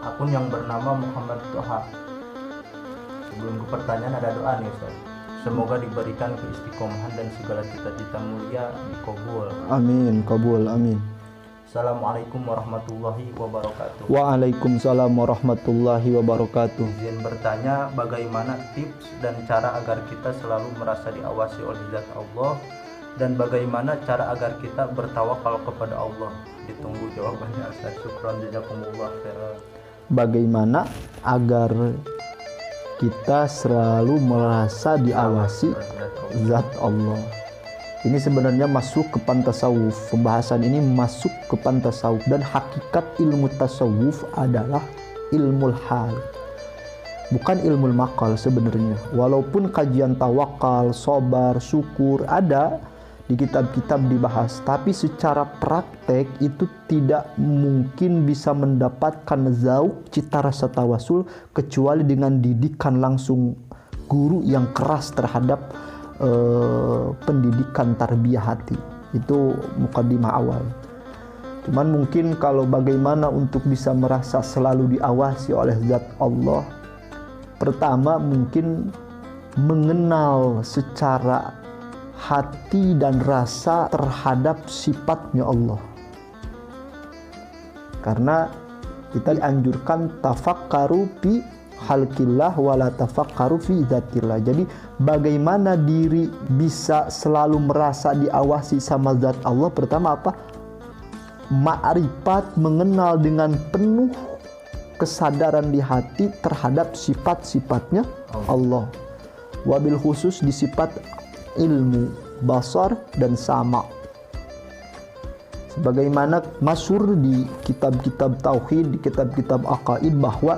akun yang bernama Muhammad Toha. Sebelum ke pertanyaan ada doa nih Ustaz. Semoga diberikan keistiqomahan dan segala cita-cita mulia dikabul. Amin, kabul, amin. Assalamualaikum warahmatullahi wabarakatuh. Waalaikumsalam warahmatullahi wabarakatuh. Izin bertanya, bagaimana tips dan cara agar kita selalu merasa diawasi oleh zat Allah, dan bagaimana cara agar kita bertawakal kepada Allah? Ditunggu jawabannya Ustaz. Syukran jazakumullah khairan. Bagaimana agar kita selalu merasa diawasi zat Allah? Ini sebenarnya masuk ke pantasawuf. Pembahasan ini masuk ke pantasawuf, dan hakikat ilmu tasawuf adalah ilmu hal, bukan ilmu maqal sebenarnya. Walaupun kajian tawakal, sabar, syukur ada di kitab-kitab dibahas, tapi secara praktek itu tidak mungkin bisa mendapatkan zauq cita rasa tawasul kecuali dengan didikan langsung guru yang keras terhadap pendidikan tarbiyah hati. Itu mukadimah awal. Cuman mungkin kalau bagaimana untuk bisa merasa selalu diawasi oleh zat Allah, pertama mungkin mengenal secara hati dan rasa terhadap sifatnya Allah. Karena kita dianjurkan tafakkaru fi halqillah wala tafakkaru fi zatillah. Jadi bagaimana diri bisa selalu merasa diawasi sama zat Allah? Pertama apa? Ma'rifat, mengenal dengan penuh kesadaran di hati terhadap sifat-sifatnya Allah. Wabil khusus di sifat ilmu, basar, dan sama. Sebagaimana masyhur di kitab-kitab tauhid, di kitab-kitab aqaid, bahwa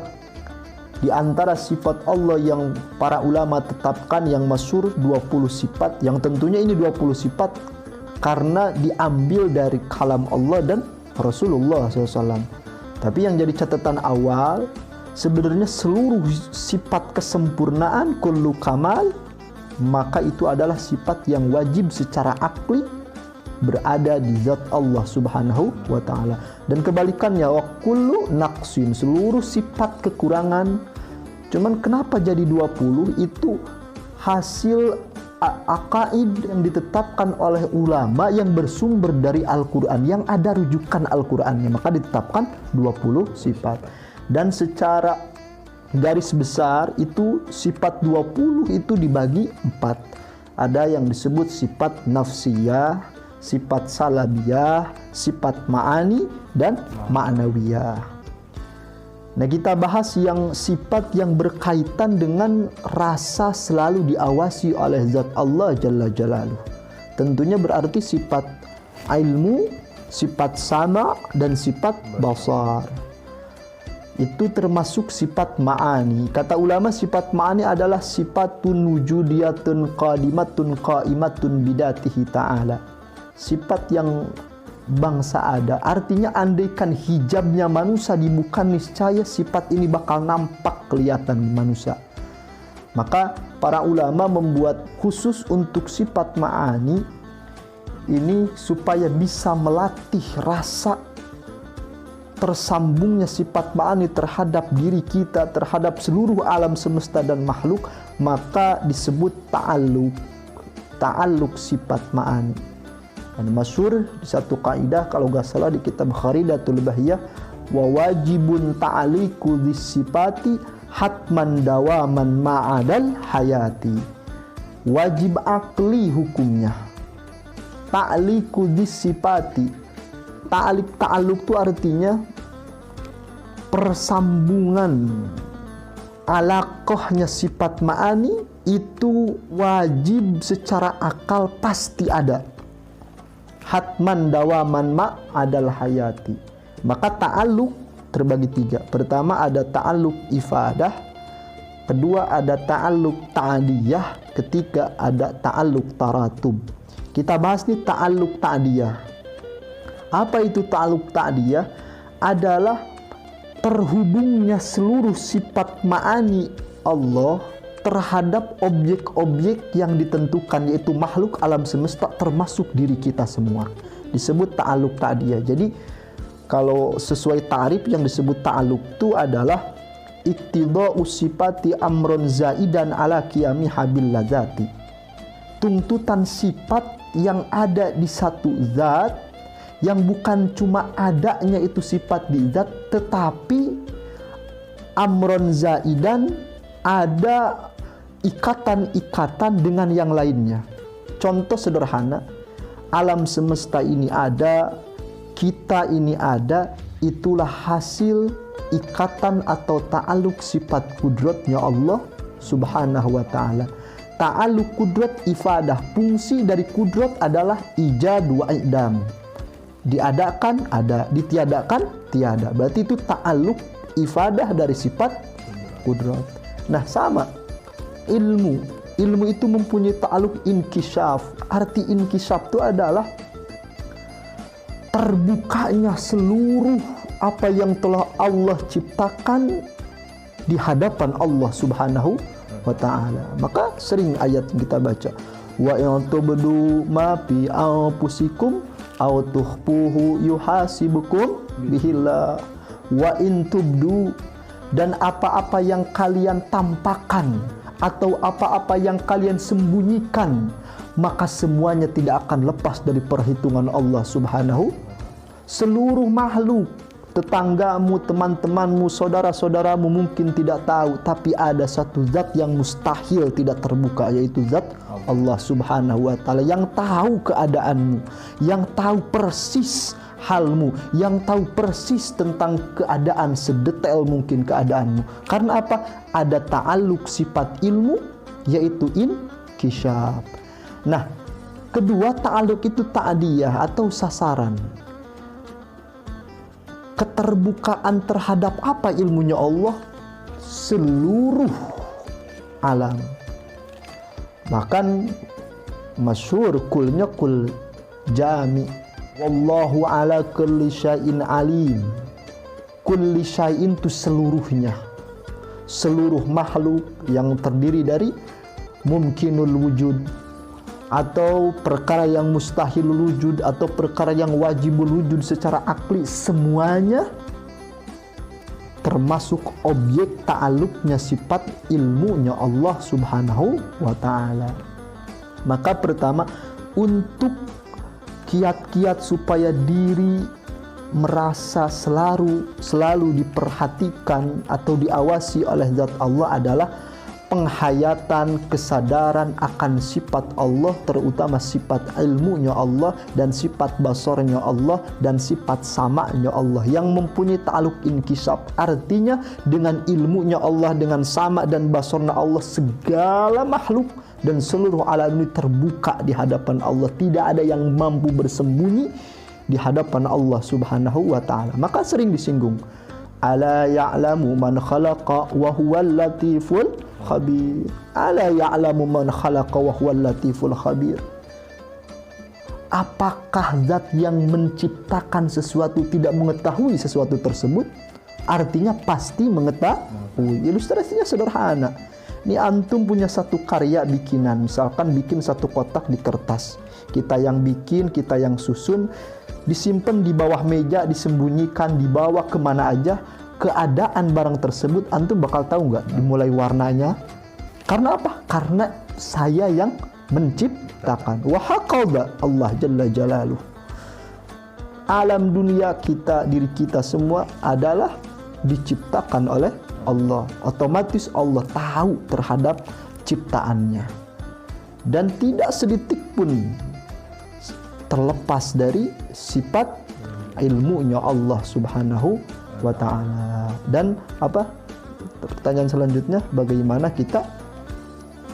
di antara sifat Allah yang para ulama tetapkan yang masyhur 20 sifat, yang tentunya ini 20 sifat karena diambil dari kalam Allah dan Rasulullah SAW. Tapi yang jadi catatan awal, sebenarnya seluruh sifat kesempurnaan kullu kamal, maka itu adalah sifat yang wajib secara akli berada di zat Allah Subhanahu wa ta'ala. Dan kebalikannya, wa kullu naqsin, seluruh sifat kekurangan. Cuman kenapa jadi 20? Itu hasil aqaid yang ditetapkan oleh ulama yang bersumber dari Al-Quran, yang ada rujukan Al-Qurannya, maka ditetapkan 20 sifat. Dan secara garis besar itu sifat 20 itu dibagi 4. Ada yang disebut sifat nafsiyah, sifat salabiyah, sifat ma'ani, dan ma'nawiyah. Nah, kita bahas yang sifat yang berkaitan dengan rasa selalu diawasi oleh zat Allah Jalla Jalaluh. Tentunya berarti sifat ilmu, sifat sama, dan sifat basar. Itu termasuk sifat ma'ani. Kata ulama, sifat ma'ani adalah sifatun wujudiyatun qadimatun qaimatun bidatihi ta'ala. Sifat yang bangsa ada, artinya andaikan hijabnya manusia dibuka, niscaya sifat ini bakal nampak kelihatan di manusia. Maka para ulama membuat khusus untuk sifat ma'ani ini supaya bisa melatih rasa tersambungnya sifat ma'ani terhadap diri kita, terhadap seluruh alam semesta dan makhluk, maka disebut ta'alluq sifat ma'ani. Dan masyhur di satu kaidah, kalau gak salah di kitab Kharidatul Bahiyah, wa wajibun ta'aliku dzisifati hatman dawaman ma'adal hayati. Wajib akli hukumnya. Ta'aliku dzisifati. Ta'aluk itu artinya persambungan, alaqahnya sifat ma'ani itu wajib secara akal pasti ada. Hatman dawaman ma'adal hayati. Maka ta'aluk terbagi 3. Pertama ada ta'aluk ifadah, kedua ada ta'aluk ta'diyah, ketiga ada ta'aluk taratub. Kita bahas nih ta'aluk ta'diyah. Apa itu ta'aluk ta'diyah? Adalah terhubungnya seluruh sifat ma'ani Allah terhadap objek-objek yang ditentukan, yaitu makhluk alam semesta termasuk diri kita semua. Disebut ta'alluq ta'diyah. Jadi Kalau sesuai ta'rif yang disebut ta'alluq itu adalah iktidau sifati amron zaidan ala qiyami habil ladzati. Tuntutan sifat yang ada di satu zat, yang bukan cuma adanya itu sifat di zat, tetapi amron zaidan, ada ikatan-ikatan dengan yang lainnya. Contoh sederhana, alam semesta ini ada, kita ini ada, itulah hasil ikatan atau ta'aluk sifat kudratnya Allah subhanahu wa ta'ala. Ta'aluk kudrat ifadah, fungsi dari kudrat adalah ijad wa idam. Diadakan ada, ditiadakan tiada. Berarti itu ta'aluk ifadah dari sifat kudrat. Nah sama ilmu itu mempunyai ta'aluk inkisyaf. Arti inkisyaf itu adalah terbukanya seluruh apa yang telah Allah ciptakan di hadapan Allah subhanahu wa ta'ala. Maka sering ayat kita baca, wa in tubdu ma fi anfusikum aw tukhfuhu yuhasibukum bihillah. Wa in tubdu, dan apa-apa yang kalian tampakkan atau apa-apa yang kalian sembunyikan, maka semuanya tidak akan lepas dari perhitungan Allah subhanahu. Seluruh makhluk, tetanggamu, teman-temanmu, saudara-saudaramu mungkin tidak tahu, tapi ada satu zat yang mustahil tidak terbuka, yaitu zat Allah subhanahu wa ta'ala, yang tahu keadaanmu, yang tahu persis halmu, yang tahu persis tentang keadaan, sedetail mungkin keadaanmu. Karena apa? Ada ta'aluk sifat ilmu, yaitu inkisyaf. Nah, kedua, ta'aluk itu ta'diyah atau sasaran. Keterbukaan terhadap apa ilmunya Allah? Seluruh alam. Bahkan masyhur kulnya kul jami. Wallahu ala kulli syai'in alim. Kulli syai'in itu seluruhnya. Seluruh makhluk yang terdiri dari mumkinul wujud, atau perkara yang mustahilul wujud, atau perkara yang wajibul wujud secara akli, semuanya termasuk objek ta'aluknya sifat ilmunya Allah subhanahu wa ta'ala. Maka pertama, untuk kiat-kiat supaya diri merasa selalu diperhatikan atau diawasi oleh zat Allah adalah penghayatan, kesadaran akan sifat Allah, terutama sifat ilmunya Allah dan sifat basarnya Allah dan sifat sama'nya Allah yang mempunyai ta'aluk inkisab. Artinya dengan ilmunya Allah, dengan sama' dan basarnya Allah, segala makhluk dan seluruh alam ini terbuka di hadapan Allah. Tidak ada yang mampu bersembunyi di hadapan Allah subhanahu wa ta'ala. Maka sering disinggung, ala ya'lamu man khalaqa wa huwal latiful khabir. Ala ya'lamu man khalaqa wa huwal latiful khabir. Apakah zat yang menciptakan sesuatu tidak mengetahui sesuatu tersebut? Artinya pasti mengetahui. Ilustrasinya sederhana. Ini antum punya satu karya bikinan, misalkan bikin satu kotak di kertas. Kita yang bikin, kita yang susun, disimpan di bawah meja, disembunyikan, dibawa kemana aja. Keadaan barang tersebut antum bakal tahu nggak dimulai warnanya. Karena apa? Karena saya yang menciptakan. Wa haqada Allah jalla jalaluh. Alam dunia kita, diri kita semua adalah diciptakan oleh Allah. Otomatis Allah tahu terhadap ciptaannya. Dan tidak sedetik pun terlepas dari sifat ilmunya Allah subhanahu wa ta'ala. Dan apa? Pertanyaan selanjutnya, bagaimana kita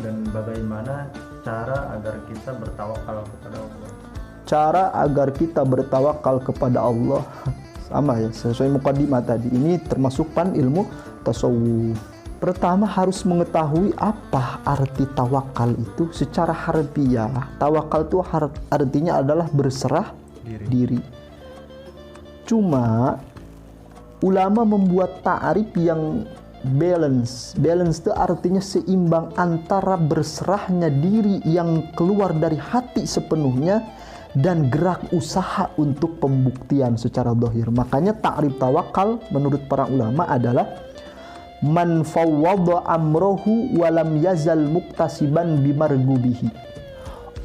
dan bagaimana cara agar kita bertawakal kepada Allah? Cara agar kita bertawakal kepada Allah sama ya, sesuai mukadimah tadi. Ini termasuk ilmu tasawuf. Pertama harus mengetahui apa arti tawakal itu secara harfiah. Tawakal itu artinya adalah berserah diri. Cuma ulama membuat ta'rif yang balance. Balance itu artinya seimbang antara berserahnya diri yang keluar dari hati sepenuhnya dan gerak usaha untuk pembuktian secara zahir. Makanya takrif tawakal menurut para ulama adalah man fawwada amrohu walam yazal muktasiban bimargubihi.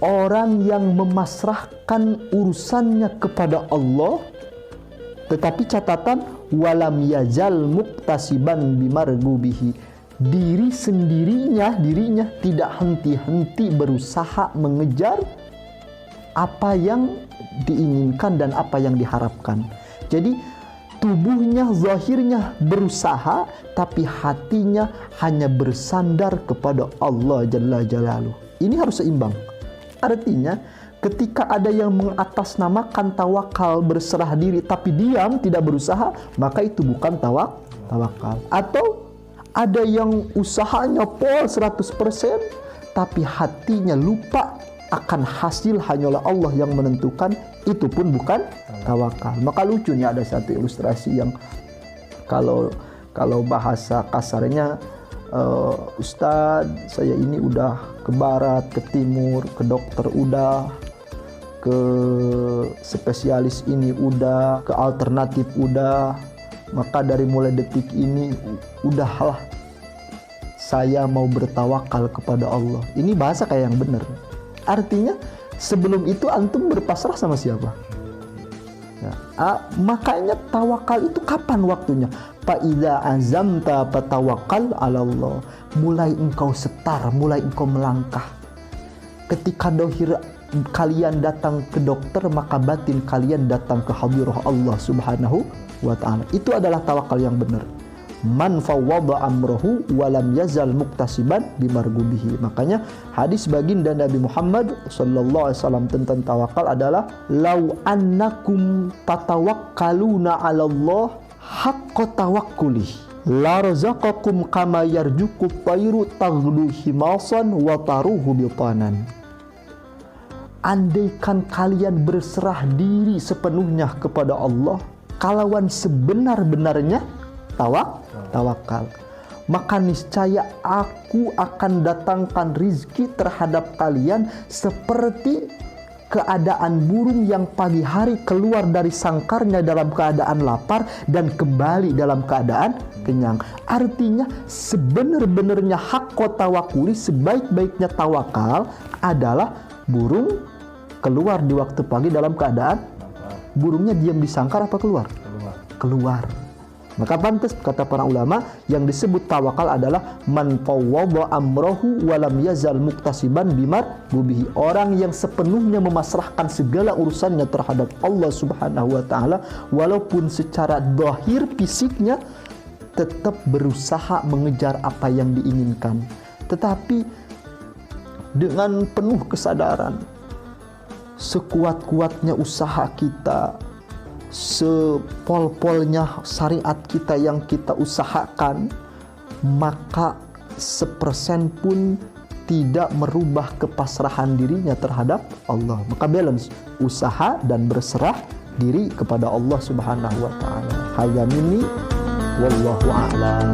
Orang yang memasrahkan urusannya kepada Allah, tetapi catatan walam yazal muktasiban bimargubihi. Dirinya tidak henti-henti berusaha mengejar apa yang diinginkan dan apa yang diharapkan. Jadi tubuhnya, zahirnya berusaha, tapi hatinya hanya bersandar kepada Allah Jalla Jalaluh. Ini harus seimbang. Artinya, ketika ada yang mengatasnamakan tawakal, berserah diri, tapi diam, tidak berusaha, maka itu bukan tawakal. Atau ada yang usahanya pol 100%, tapi hatinya lupa akan hasil, hanyalah Allah yang menentukan, itu pun bukan tawakal. Maka lucunya ada satu ilustrasi yang kalau bahasa kasarnya, Ustadz, saya ini udah ke barat, ke timur, ke dokter udah, ke spesialis ini udah, ke alternatif udah, maka dari mulai detik ini udahlah saya mau bertawakal kepada Allah. Ini bahasa kayak yang benar. Artinya sebelum itu antum berpasrah sama siapa? Makanya tawakal itu kapan waktunya? Fa'idza azamta fatawakkal 'ala Allah. Mulai engkau setar, mulai engkau melangkah. Ketika dohir kalian datang ke dokter, maka batin kalian datang ke hadirah Allah Subhanahu wa ta'ala. Itu adalah tawakal yang benar. Man fawwada amrohu walam yazal muktasiban bimargubihi. Makanya hadis baginda Nabi Muhammad sallallahu alaihi wasallam tentang tawakal adalah lau annakum tatawakkaluna 'ala Allah haqqa tawakkuli la razaqakum kama yarjuku tayru taghdu himasan wa taruhu bitanan. Andaikan kalian berserah diri sepenuhnya kepada Allah, kalauan sebenar-benarnya tawakal, maka niscaya aku akan datangkan rizki terhadap kalian seperti keadaan burung yang pagi hari keluar dari sangkarnya dalam keadaan lapar dan kembali dalam keadaan kenyang. Artinya sebenar-benarnya hakko tawakuli, sebaik-baiknya tawakal adalah burung keluar di waktu pagi dalam keadaan burungnya diam di sangkar apa keluar. Maka pantas kata para ulama yang disebut tawakal adalah man fawwada amrohu walam yazal muktasiban bimargubihi. Orang yang sepenuhnya memasrahkan segala urusannya terhadap Allah Subhanahu wa ta'ala, walaupun secara zahir fisiknya tetap berusaha mengejar apa yang diinginkan, tetapi dengan penuh kesadaran, sekuat-kuatnya usaha kita, sepol-polnya syariat kita yang kita usahakan, maka 1% pun tidak merubah kepasrahan dirinya terhadap Allah. Maka balance usaha dan berserah diri kepada Allah Subhanahu wa ta'ala. Hadza minni wallahu a'lam.